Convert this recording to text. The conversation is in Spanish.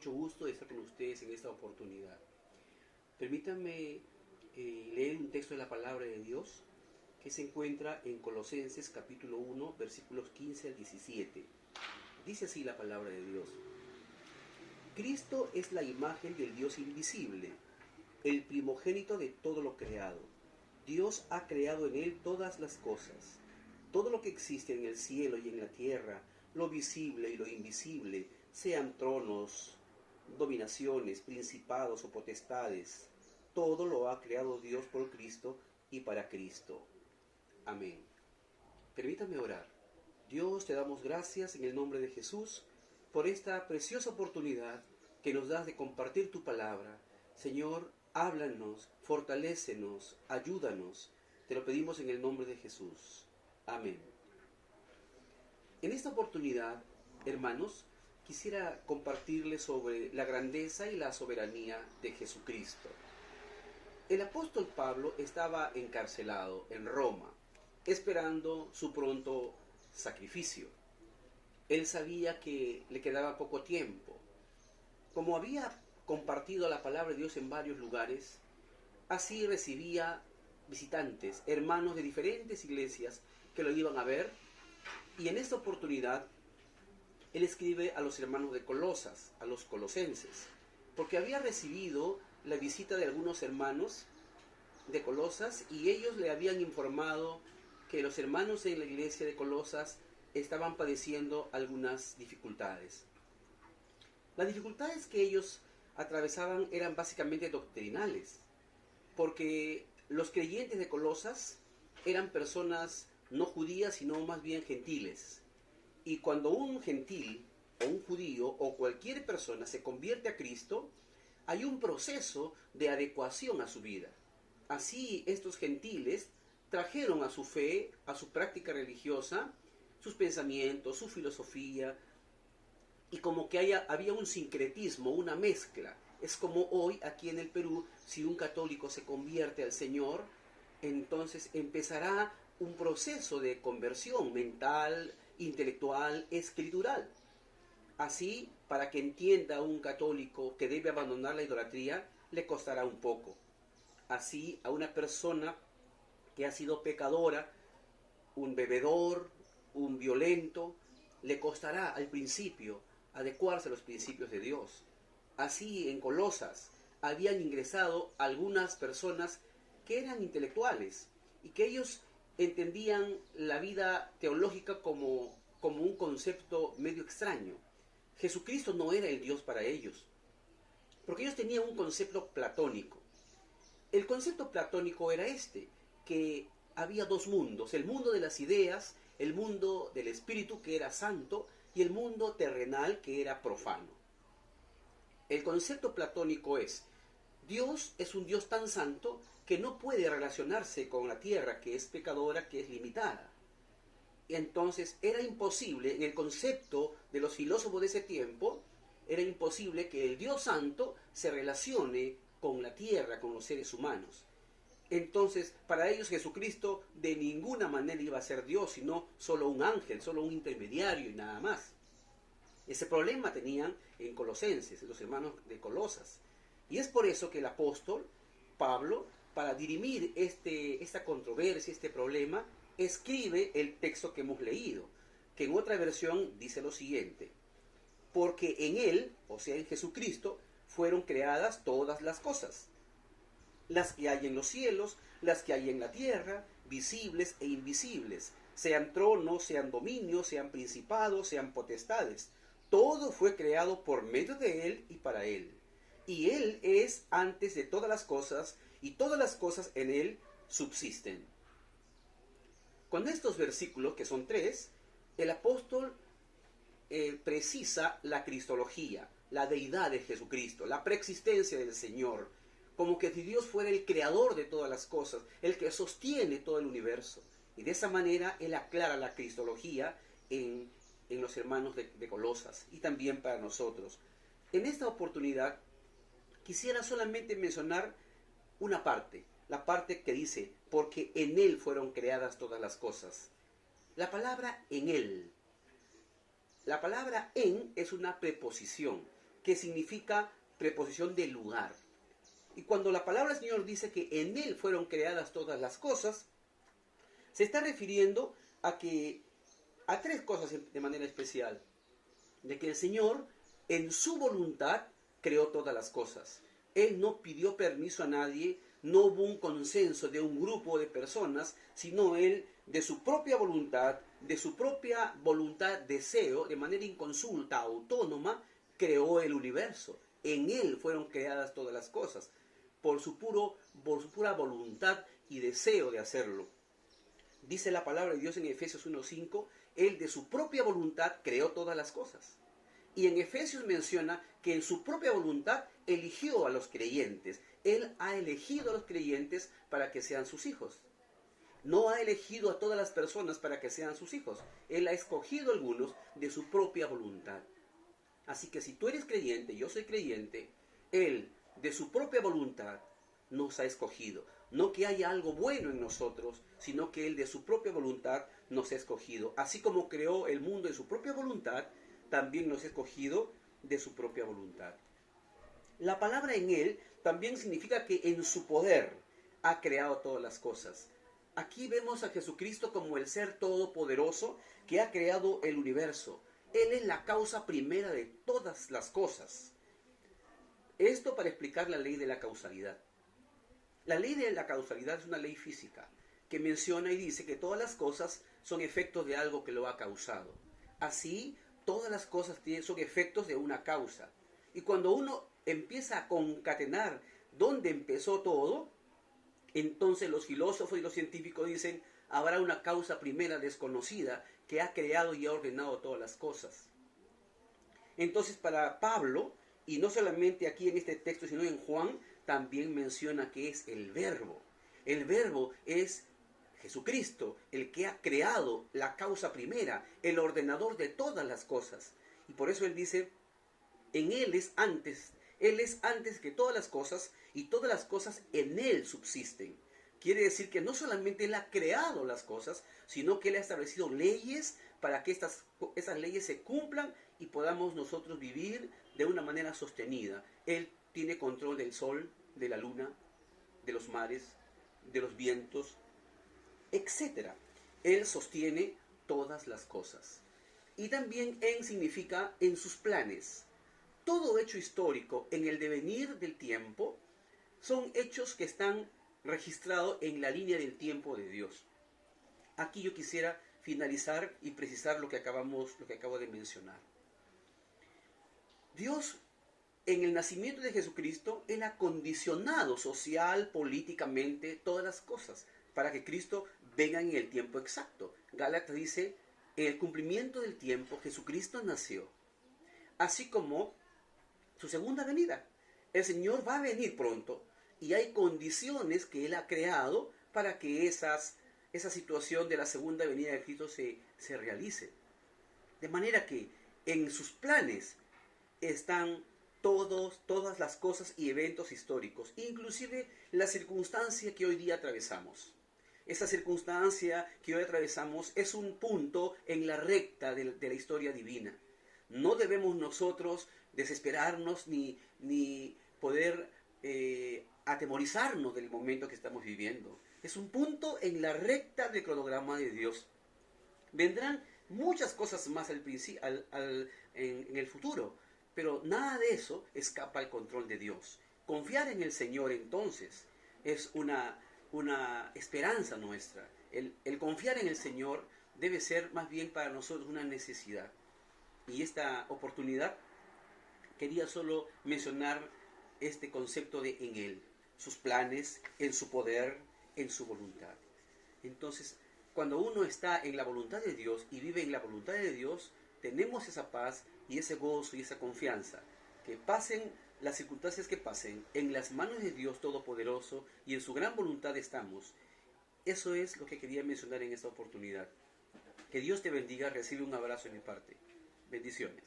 mucho gusto de estar con ustedes en esta oportunidad. Permítanme leer un texto de la palabra de Dios que se encuentra en Colosenses capítulo 1, versículos 15 al 17. Dice así la palabra de Dios. Cristo es la imagen del Dios invisible, el primogénito de todo lo creado. Dios ha creado en él todas las cosas. Todo lo que existe en el cielo y en la tierra, lo visible y lo invisible, sean tronos, dominaciones, principados o potestades, todo lo ha creado Dios por Cristo y para Cristo. Amén. Permítame orar. Dios, te damos gracias en el nombre de Jesús por esta preciosa oportunidad que nos das de compartir tu palabra. Señor, háblanos, fortalécenos, ayúdanos. Te lo pedimos en el nombre de Jesús. Amén. En esta oportunidad, hermanos, quisiera compartirles sobre la grandeza y la soberanía de Jesucristo. El apóstol Pablo estaba encarcelado en Roma, esperando su pronto sacrificio. Él sabía que le quedaba poco tiempo. Como había compartido la palabra de Dios en varios lugares, así recibía visitantes, hermanos de diferentes iglesias que lo iban a ver, y en esta oportunidad él escribe a los hermanos de Colosas, a los colosenses, porque había recibido la visita de algunos hermanos de Colosas y ellos le habían informado que los hermanos en la iglesia de Colosas estaban padeciendo algunas dificultades. Las dificultades que ellos atravesaban eran básicamente doctrinales, porque los creyentes de Colosas eran personas no judías, sino más bien gentiles. Y cuando un gentil o un judío o cualquier persona se convierte a Cristo, hay un proceso de adecuación a su vida. Así estos gentiles trajeron a su fe, a su práctica religiosa, sus pensamientos, su filosofía, y como que había un sincretismo, una mezcla. Es como hoy aquí en el Perú, si un católico se convierte al Señor, entonces empezará un proceso de conversión mental, intelectual, escritural. Así, para que entienda un católico que debe abandonar la idolatría, le costará un poco. Así, a una persona que ha sido pecadora, un bebedor, un violento, le costará al principio adecuarse a los principios de Dios. Así, en Colosas habían ingresado algunas personas que eran intelectuales y que ellos entendían la vida teológica como un concepto medio extraño. Jesucristo no era el Dios para ellos, porque ellos tenían un concepto platónico. El concepto platónico era que había dos mundos, el mundo de las ideas, el mundo del espíritu, que era santo, y el mundo terrenal, que era profano. El concepto platónico es, Dios es un Dios tan santo que no puede relacionarse con la tierra, que es pecadora, que es limitada. Y entonces era imposible, en el concepto de los filósofos de ese tiempo, era imposible que el Dios santo se relacione con la tierra, con los seres humanos. Entonces, para ellos Jesucristo de ninguna manera iba a ser Dios, sino solo un ángel, solo un intermediario y nada más. Ese problema tenían en Colosenses, los hermanos de Colosas. Y es por eso que el apóstol Pablo, para dirimir esta controversia, este problema, escribe el texto que hemos leído, que en otra versión dice lo siguiente: porque en él, o sea en Jesucristo, fueron creadas todas las cosas, las que hay en los cielos, las que hay en la tierra, visibles e invisibles, sean tronos, sean dominios, sean principados, sean potestades. Todo fue creado por medio de él y para él. Y él es antes de todas las cosas, y todas las cosas en él subsisten. Con estos versículos, que son 3, el apóstol precisa la cristología, la deidad de Jesucristo, la preexistencia del Señor, como que si Dios fuera el creador de todas las cosas, el que sostiene todo el universo. Y de esa manera él aclara la cristología en los hermanos de Colosas y también para nosotros. En esta oportunidad quisiera solamente mencionar una parte, la parte que dice, porque en él fueron creadas todas las cosas. La palabra en él. La palabra en es una preposición que significa preposición de lugar. Y cuando la palabra del Señor dice que en Él fueron creadas todas las cosas, se está refiriendo a tres cosas de manera especial. De que el Señor, en su voluntad, creó todas las cosas. Él no pidió permiso a nadie, no hubo un consenso de un grupo de personas, sino Él, de su propia voluntad, deseo, de manera inconsulta, autónoma, creó el universo. En Él fueron creadas todas las cosas, por su pura voluntad y deseo de hacerlo. Dice la palabra de Dios en Efesios 1:5, Él de su propia voluntad creó todas las cosas. Y en Efesios menciona que en su propia voluntad eligió a los creyentes. Él ha elegido a los creyentes para que sean sus hijos. No ha elegido a todas las personas para que sean sus hijos. Él ha escogido a algunos de su propia voluntad. Así que si tú eres creyente, yo soy creyente, Él de su propia voluntad nos ha escogido. No que haya algo bueno en nosotros, sino que Él de su propia voluntad nos ha escogido. Así como creó el mundo de su propia voluntad, también nos ha escogido de su propia voluntad. La palabra en Él también significa que en su poder ha creado todas las cosas. Aquí vemos a Jesucristo como el ser todopoderoso que ha creado el universo. Él es la causa primera de todas las cosas. Esto para explicar la ley de la causalidad. La ley de la causalidad es una ley física que menciona y dice que todas las cosas son efectos de algo que lo ha causado. Así, todas las cosas son efectos de una causa. Y cuando uno empieza a concatenar dónde empezó todo, entonces los filósofos y los científicos dicen, habrá una causa primera desconocida que ha creado y ha ordenado todas las cosas. Entonces para Pablo, y no solamente aquí en este texto, sino en Juan, también menciona que es el Verbo. El Verbo es Jesucristo, el que ha creado la causa primera, el ordenador de todas las cosas. Y por eso él dice, en Él es antes que todas las cosas, y todas las cosas en Él subsisten. Quiere decir que no solamente Él ha creado las cosas, sino que Él ha establecido leyes para que esas leyes se cumplan y podamos nosotros vivir de una manera sostenida. Él tiene control del sol, de la luna, de los mares, de los vientos, etc. Él sostiene todas las cosas. Y también en significa en sus planes. Todo hecho histórico en el devenir del tiempo son hechos que están registrados en la línea del tiempo de Dios. Aquí yo quisiera finalizar y precisar lo que acabo de mencionar. Dios, en el nacimiento de Jesucristo, Él ha condicionado social, políticamente, todas las cosas para que Cristo venga en el tiempo exacto. Gálatas dice, en el cumplimiento del tiempo, Jesucristo nació. Así como su segunda venida. El Señor va a venir pronto y hay condiciones que Él ha creado para que esa situación de la segunda venida de Cristo se realice. De manera que en sus planes están todas las cosas y eventos históricos, inclusive la circunstancia que hoy día atravesamos. Esa circunstancia que hoy atravesamos es un punto en la recta de la historia divina. No debemos nosotros desesperarnos ni poder atemorizarnos del momento que estamos viviendo. Es un punto en la recta del cronograma de Dios. Vendrán muchas cosas más en el futuro, pero nada de eso escapa al control de Dios. Confiar en el Señor entonces es una esperanza nuestra. El confiar en el Señor debe ser más bien para nosotros una necesidad. Y esta oportunidad quería solo mencionar este concepto de en Él, sus planes, en su poder, en su voluntad. Entonces, cuando uno está en la voluntad de Dios y vive en la voluntad de Dios, tenemos esa paz y ese gozo y esa confianza. Que pasen las circunstancias que pasen, en las manos de Dios Todopoderoso y en su gran voluntad estamos. Eso es lo que quería mencionar en esta oportunidad. Que Dios te bendiga, recibe un abrazo de mi parte. Bendiciones.